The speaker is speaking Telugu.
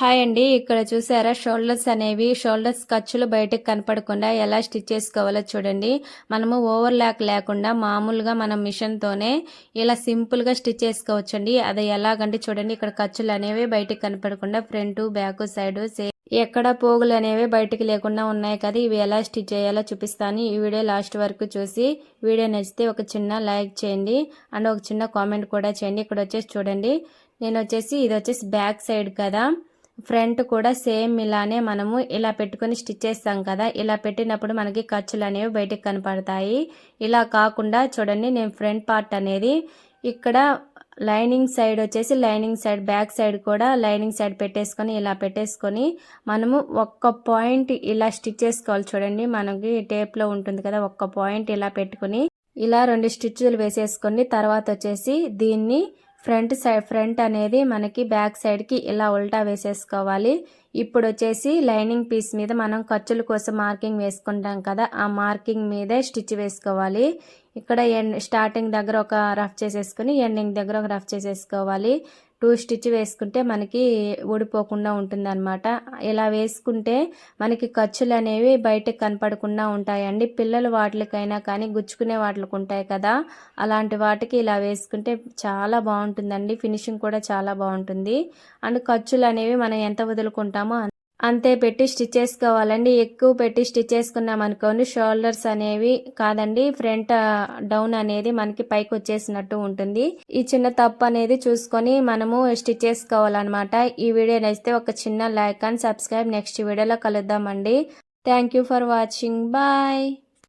హాయ్ అండి. ఇక్కడ చూసారా షోల్డర్స్ ఖర్చులు బయటకు కనపడకుండా ఎలా స్టిచ్ చేసుకోవాలో చూడండి. మనము ఓవర్ ల్యాక్ లేకుండా మామూలుగా మనం మిషన్తోనే ఇలా సింపుల్గా స్టిచ్ చేసుకోవచ్చండి. అది ఎలాగంటే చూడండి, ఇక్కడ ఖర్చులు అనేవి బయటకు కనపడకుండా ఫ్రంట్ బ్యాక్ సైడ్ ఎక్కడ పోగులు అనేవి బయటికి లేకుండా ఉన్నాయి కదా. ఇవి ఎలా స్టిచ్ చేయాలో చూపిస్తాను. ఈ వీడియో లాస్ట్ వరకు చూసి వీడియో నచ్చితే ఒక చిన్న లైక్ చేయండి అండ్ ఒక చిన్న కామెంట్ కూడా చేయండి. ఇక్కడ వచ్చేసి చూడండి, ఇది వచ్చేసి బ్యాక్ సైడ్ కదా. ఫ్రంట్ కూడా సేమ్ ఇలానే మనము ఇలా పెట్టుకొని స్టిచ్ చేస్తాం కదా. ఇలా పెట్టినప్పుడు మనకి ఖర్చులు అనేవి బయటకు కనపడతాయి. ఇలా కాకుండా చూడండి, నేను ఫ్రంట్ పార్ట్ అనేది ఇక్కడ లైనింగ్ సైడ్ బ్యాక్ సైడ్ కూడా లైనింగ్ సైడ్ పెట్టేసుకొని ఇలా పెట్టేసుకొని మనము ఒక్క పాయింట్ ఇలా స్టిచ్ చేసుకోవాలి. చూడండి, మనకి టేప్లో ఉంటుంది కదా, ఒక్క పాయింట్ ఇలా పెట్టుకుని ఇలా 2 స్టిచ్లు వేసేసుకొని తర్వాత వచ్చేసి దీన్ని ఫ్రంట్ అనేది మనకి బ్యాక్ సైడ్కి ఇలా ఉల్టా వేసేసుకోవాలి. ఇప్పుడు వచ్చేసి లైనింగ్ పీస్ మీద మనం ఖర్చుల కోసం మార్కింగ్ వేసుకుంటాం కదా, ఆ మార్కింగ్ మీదే స్టిచ్ వేసుకోవాలి. ఇక్కడ స్టార్టింగ్ దగ్గర ఒక రఫ్ చేసేసుకుని ఎండింగ్ దగ్గర ఒక రఫ్ చేసేసుకోవాలి. 2 స్టిచ్ వేసుకుంటే మనకి ఊడిపోకుండా ఉంటుంది అనమాట. ఇలా వేసుకుంటే మనకి ఖర్చులు అనేవి బయటకు కనపడకుండా ఉంటాయండి. పిల్లలు వాటికైనా కానీ గుచ్చుకునే వాటికి ఉంటాయి కదా, అలాంటి వాటికి ఇలా వేసుకుంటే చాలా బాగుంటుందండి. ఫినిషింగ్ కూడా చాలా బాగుంటుంది. అండ్ ఖర్చులు అనేవి మనం ఎంత వదులుకుంటామో అంతే పెట్టి స్టిచ్ చేసుకోవాలండి. ఎక్కువ పెట్టి స్టిచ్ చేసుకున్నాం అనుకోండి, షోల్డర్స్ అనేవి కాదండి, ఫ్రంట్ డౌన్ అనేది మనకి పైకి వచ్చేసినట్టు ఉంటుంది. ఈ చిన్న తప్పు అనేది చూసుకొని మనము స్టిచ్ చేసుకోవాలన్నమాట. ఈ వీడియో నచ్చితే ఒక చిన్న లైక్ అండ్ సబ్స్క్రైబ్. నెక్స్ట్ వీడియోలో కలుద్దామండి. Thank you for watching. Bye.